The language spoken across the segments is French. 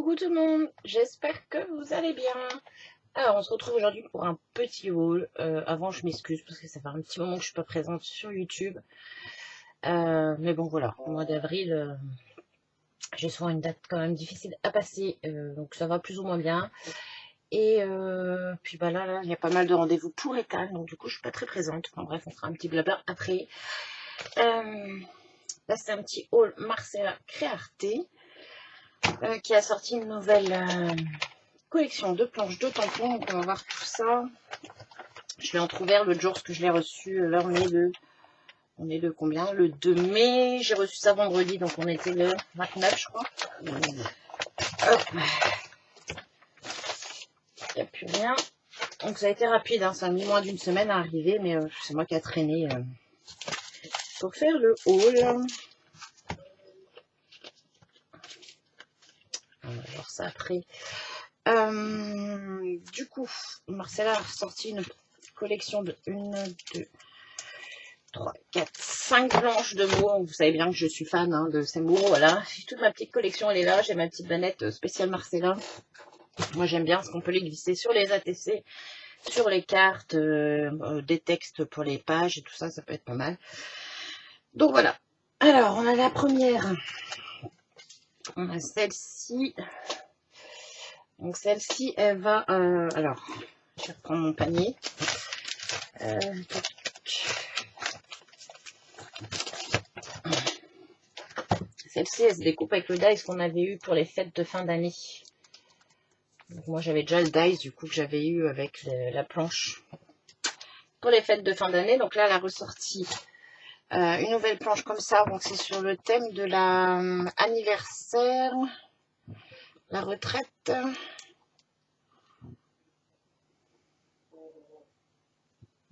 Coucou tout le monde, j'espère que vous allez bien. Alors on se retrouve aujourd'hui pour un petit haul. Avant je m'excuse parce que ça fait un petit moment que je suis pas présente sur YouTube. Mais bon voilà, au mois d'avril, j'ai souvent une date quand même difficile à passer, donc ça va plus ou moins bien. Et puis bah là, il y a pas mal de rendez-vous pour les Cannes, donc du coup je suis pas très présente. Enfin bref, on fera un petit blabla après. Là c'est un petit haul Marcella Créarté. Qui a sorti une nouvelle collection de planches de tampons. Donc on va voir tout ça. Je l'ai entrouvert l'autre jour parce que je l'ai reçu. Là on est le combien? Le 2 mai. J'ai reçu ça vendredi, donc on était le 29 je crois. Hop. Il n'y a plus rien. Donc ça a été rapide, hein. Ça a mis moins d'une semaine à arriver, mais c'est moi qui a traîné pour faire le haul. On va voir ça après. Du coup, Marcella a sorti une collection de 1, 2, 3, 4, 5 planches de mots. Vous savez bien que je suis fan hein, de ces mots. Voilà, toute ma petite collection elle est là. J'ai ma petite banette spéciale Marcella. Moi j'aime bien parce qu'on peut les glisser sur les ATC, sur les cartes, des textes pour les pages et tout ça, ça peut être pas mal. Donc voilà. Alors on a la première. On a celle-ci. Donc celle-ci, elle va... alors, je vais reprendre mon panier. Celle-ci, elle se découpe avec le dice qu'on avait eu pour les fêtes de fin d'année. Moi, j'avais déjà le dice, du coup, que j'avais eu avec la planche pour les fêtes de fin d'année. Donc là, elle a ressorti une nouvelle planche comme ça. Donc c'est sur le thème de l'anniversaire, la retraite.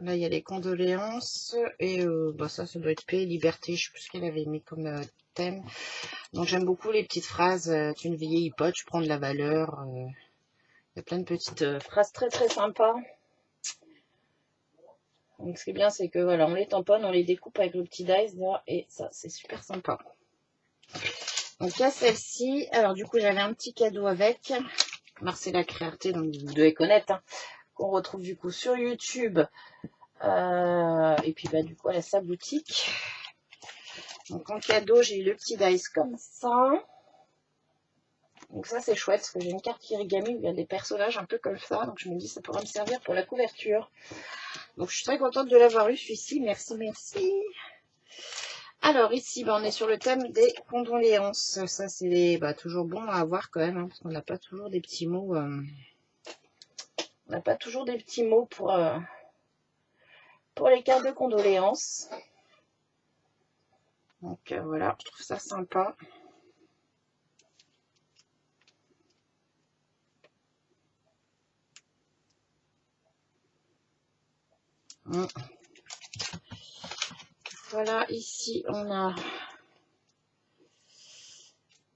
Là, il y a les condoléances. Et bah, ça doit être paix, liberté. Je sais plus ce qu'elle avait mis comme thème. Donc, j'aime beaucoup les petites phrases. Tu ne vieillis pas, tu prends de la valeur. Il y a plein de petites phrases très, très sympas. Donc, ce qui est bien, c'est que voilà, on les tamponne, on les découpe avec le petit dice là. Et ça, c'est super sympa. Donc, il y a celle-ci. Alors, du coup, j'avais un petit cadeau avec. Marcella Créarté, donc vous devez connaître. Hein, qu'on retrouve du coup sur YouTube. Et puis bah du coup elle a sa boutique. Donc en cadeau j'ai eu le petit dice comme ça. Donc ça c'est chouette parce que j'ai une carte origami où il y a des personnages un peu comme ça. Donc je me dis ça pourra me servir pour la couverture. Donc je suis très contente de l'avoir eu celui-ci. Merci, merci. Alors ici bah, on est sur le thème des condoléances. Ça c'est toujours bon à avoir quand même. Hein, parce qu'on n'a pas toujours des petits mots. On n'a pas toujours des petits mots pour les cartes de condoléances. Donc voilà, je trouve ça sympa. Voilà, ici on a...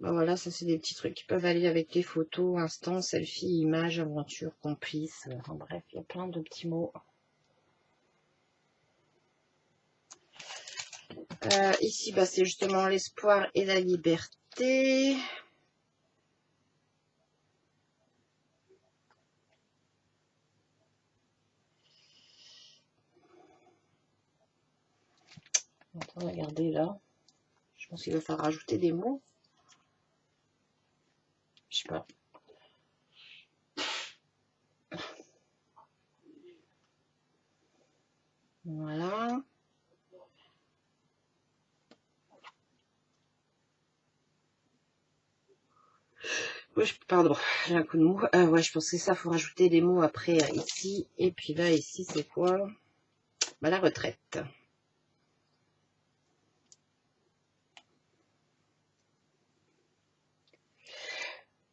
Ben voilà, ça c'est des petits trucs qui peuvent aller avec les photos, instant, selfie, image, aventure, complice. Enfin bref, il y a plein de petits mots. Ici, bah, c'est justement l'espoir et la liberté. On va regarder là. Je pense qu'il va falloir rajouter des mots. Je sais pas. Voilà. Ouais, pardon, j'ai un coup de mou. Ouais, je pense que ça, faut rajouter des mots après ici. Et puis là, ici, c'est quoi? Bah, la retraite.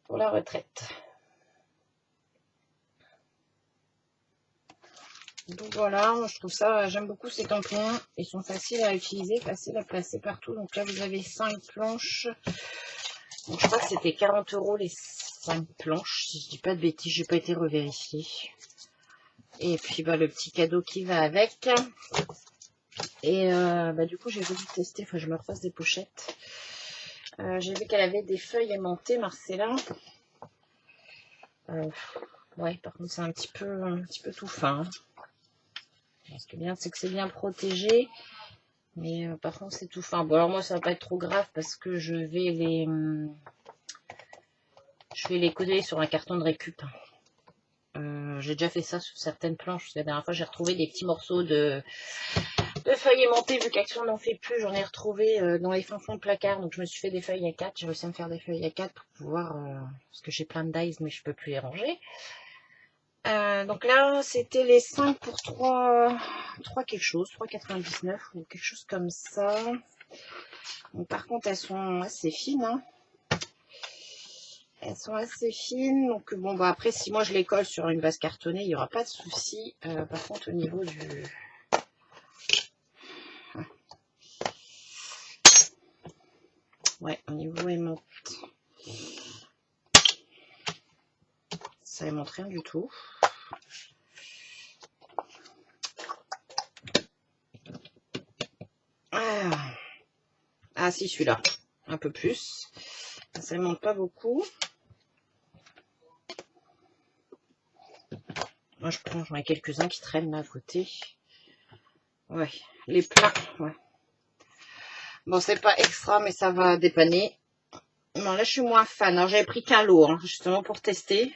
Pour la retraite. Donc voilà, moi je trouve ça, j'aime beaucoup ces tampons. Ils sont faciles à utiliser, faciles à placer partout. Donc là, vous avez 5 planches. Donc je crois que c'était 40 € les 5 planches. Si je dis pas de bêtises, j'ai pas été revérifier. Et puis bah, le petit cadeau qui va avec. Et bah, du coup, j'ai voulu tester. Enfin, je me refasse des pochettes. J'ai vu qu'elle avait des feuilles aimantées, Marcella. Ouais, par contre, c'est un petit peu tout fin. Ce qui est bien, c'est que c'est bien protégé. Mais par contre, c'est tout fin. Bon, alors moi, ça va pas être trop grave parce que je vais les coller sur un carton de récup. J'ai déjà fait ça sur certaines planches. La dernière fois, j'ai retrouvé des petits morceaux de feuilles aimantées. Vu qu'Action n'en fait plus, j'en ai retrouvé dans les fonds de placard. Donc, je me suis fait des feuilles à 4. J'ai réussi à me faire des feuilles à 4 pour pouvoir... parce que j'ai plein de dies, mais je peux plus les ranger. Donc là, c'était les 5 pour 3 quelque chose, 3,99 ou quelque chose comme ça. Donc, par contre, elles sont assez fines. Hein. Elles sont assez fines. Donc, bon, bah après, si moi je les colle sur une base cartonnée, il n'y aura pas de souci. Par contre, au niveau du... Ouais, au niveau aimante, ça aimante rien du tout. Ah si, celui-là, un peu plus. Ça aimante pas beaucoup. Moi, j'en ai quelques-uns qui traînent là à côté. Ouais, les plats, ouais. Bon, c'est pas extra, mais ça va dépanner. Non, là, je suis moins fan. Alors, j'avais pris qu'un lot, hein, justement, pour tester.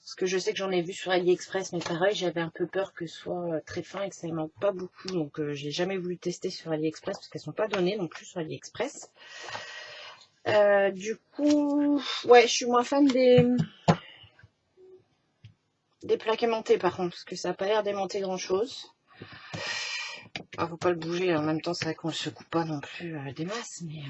Parce que je sais que j'en ai vu sur AliExpress, mais pareil, j'avais un peu peur que ce soit très fin et que ça ne manque pas beaucoup. Donc, j'ai jamais voulu tester sur AliExpress parce qu'elles sont pas données non plus sur AliExpress. Du coup, ouais, je suis moins fan des plaques aimantées, par contre, parce que ça n'a pas l'air d'aimanter grand-chose. Ah, faut pas le bouger, en même temps, c'est vrai qu'on ne se coupe pas non plus des masses, mais...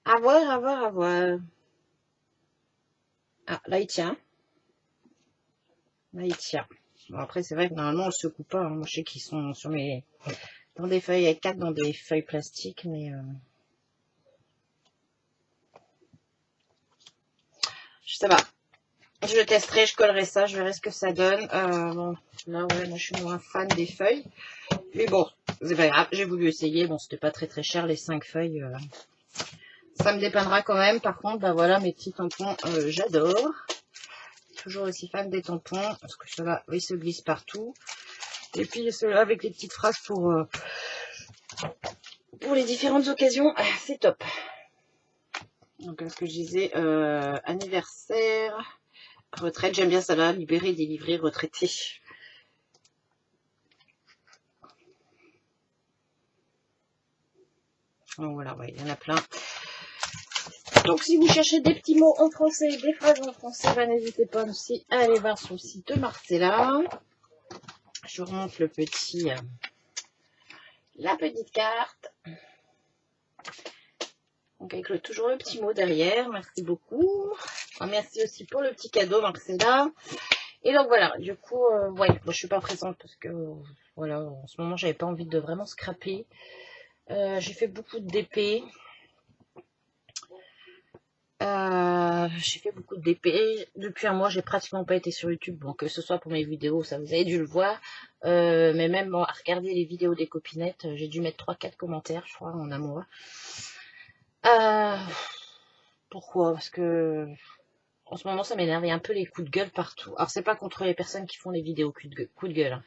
À voir, à voir, à voir. Ah, là, il tient. Là, il tient. Bon, après, c'est vrai que normalement, on ne se coupe pas. Hein. Moi, je sais qu'ils sont sur dans des feuilles A4, dans des feuilles plastiques, mais... Je sais pas. Je testerai, je collerai ça, je verrai ce que ça donne. Bon, là, ouais, moi, je suis moins fan des feuilles. Mais bon, c'est pas grave, j'ai voulu essayer. Bon, c'était pas très très cher, les 5 feuilles. Ça me dépannera quand même. Par contre, bah voilà, mes petits tampons, j'adore. Toujours aussi fan des tampons, parce que ceux-là, ils se glissent partout. Et puis, ceux-là, avec les petites phrases pour les différentes occasions, c'est top. Donc, ce que je disais, anniversaire, retraite, j'aime bien ça là, libérer, délivrer, retraité. Donc voilà, ouais, il y en a plein. Donc si vous cherchez des petits mots en français, des phrases en français, bah, n'hésitez pas aussi à aller voir sur le site de Marcella. Je vous remonte la petite carte. Donc avec toujours le petit mot derrière, merci beaucoup. Enfin, merci aussi pour le petit cadeau Marcella. Et donc voilà, du coup, ouais, moi je suis pas présente parce que voilà, en ce moment j'avais pas envie de vraiment scraper. J'ai fait beaucoup de DP. J'ai fait beaucoup de DP. Depuis un mois, j'ai pratiquement pas été sur YouTube. Bon, que ce soit pour mes vidéos, ça vous avez dû le voir. Mais même bon, à regarder les vidéos des copinettes, j'ai dû mettre 3-4 commentaires, je crois, en un mois. Pourquoi? Parce que en ce moment, ça m'énerve. Il y a un peu les coups de gueule partout. Alors, c'est pas contre les personnes qui font les vidéos coups de gueule. Hein.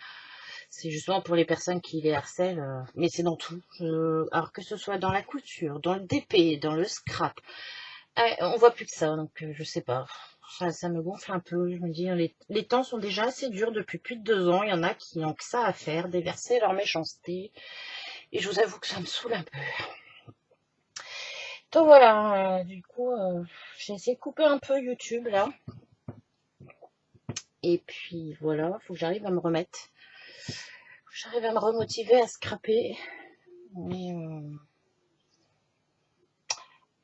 C'est justement pour les personnes qui les harcèlent. Mais c'est dans tout. Alors que ce soit dans la couture, dans le DP, dans le scrap. On voit plus que ça, donc je sais pas. Ça me gonfle un peu. Je me dis, les temps sont déjà assez durs depuis plus de 2 ans. Il y en a qui n'ont que ça à faire, déverser leur méchanceté. Et je vous avoue que ça me saoule un peu. Donc voilà, du coup, j'ai essayé de couper un peu YouTube là. Et puis voilà, faut que j'arrive à me remettre. Faut que j'arrive à me remotiver à scraper.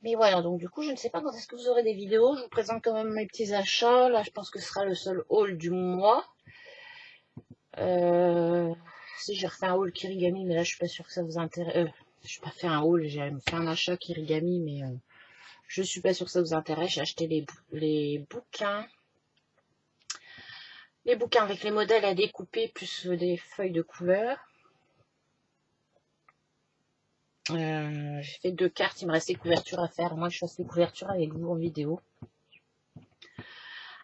Mais voilà, donc du coup, je ne sais pas quand est-ce que vous aurez des vidéos. Je vous présente quand même mes petits achats. Là, je pense que ce sera le seul haul du mois. Si j'ai refait un haul Kirigami, mais là, je suis pas sûre que ça vous intéresse. Je suis pas fait un haul, j'ai fait un achat Kirigami, mais je suis pas sûre que ça vous intéresse. J'ai acheté les bouquins. Les bouquins avec les modèles à découper, plus des feuilles de couleur. J'ai fait 2 cartes, il me reste les couvertures à faire. Moi, je fasse les couvertures avec vous en vidéo.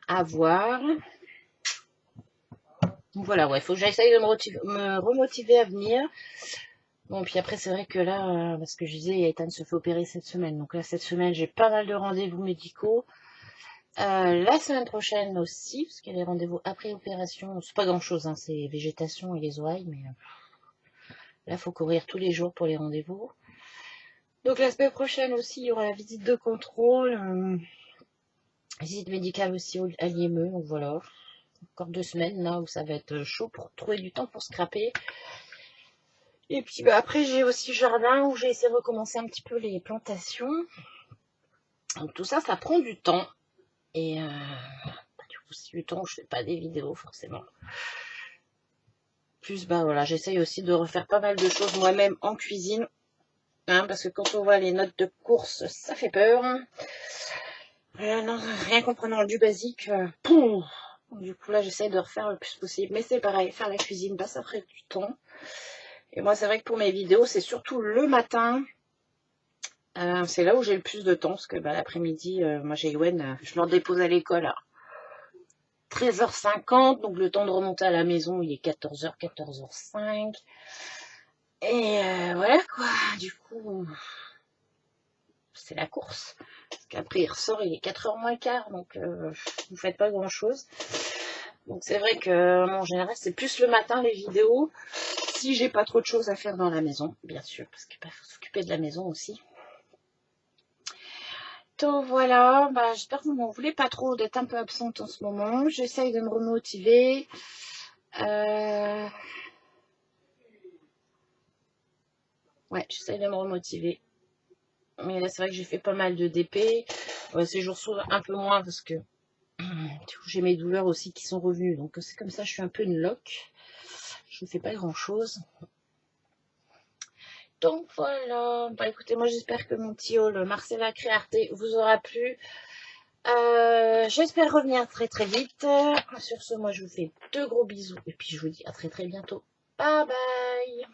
À voir. Donc voilà, ouais, il faut que j'essaye de me remotiver à venir. Bon, puis après, c'est vrai que là, parce que je disais, Ethan se fait opérer cette semaine. Donc là, cette semaine, j'ai pas mal de rendez-vous médicaux. La semaine prochaine aussi, parce qu'il y a des rendez-vous après opération. C'est pas grand-chose, hein, c'est végétation et les oreilles, mais là, il faut courir tous les jours pour les rendez-vous. Donc la semaine prochaine aussi, il y aura la visite de contrôle, visite médicale aussi à l'IME. Donc voilà, encore 2 semaines là où ça va être chaud pour trouver du temps pour scraper. Et puis bah, après, j'ai aussi le jardin où j'ai essayé de recommencer un petit peu les plantations. Donc tout ça, ça prend du temps. Et du coup, c'est du temps où je fais pas des vidéos forcément. Plus, bah voilà, j'essaye aussi de refaire pas mal de choses moi-même en cuisine. Hein, parce que quand on voit les notes de course, ça fait peur. Non, rien qu'en prenant du basique, poum. Du coup, là, j'essaye de refaire le plus possible. Mais c'est pareil, faire la cuisine, bah, ça ferait du temps. Et moi, c'est vrai que pour mes vidéos, c'est surtout le matin. C'est là où j'ai le plus de temps. Parce que bah, l'après-midi, moi, j'ai Ewen, je leur dépose à l'école à 13h50. Donc, le temps de remonter à la maison, il est 14h, 14h05. Et voilà, quoi. Du coup, c'est la course. Parce qu'après, il ressort, il est 4h moins quart. Donc, vous faites pas grand-chose. Donc c'est vrai que en général c'est plus le matin les vidéos, si j'ai pas trop de choses à faire dans la maison, bien sûr, parce qu'il faut s'occuper de la maison aussi. Donc voilà, bah, j'espère que vous m'en voulez pas trop d'être un peu absente en ce moment. J'essaye de me remotiver. Ouais, j'essaye de me remotiver. Mais là c'est vrai que j'ai fait pas mal de DP. Ces jours-ci un peu moins parce que j'ai mes douleurs aussi qui sont revenues. Donc c'est comme ça, je suis un peu une loque. Je ne fais pas grand-chose. Donc voilà, bah écoutez, moi j'espère que mon petit haul Marcella Créarté vous aura plu. J'espère revenir très très vite. Sur ce, moi je vous fais de gros bisous et puis je vous dis à très très bientôt. Bye bye.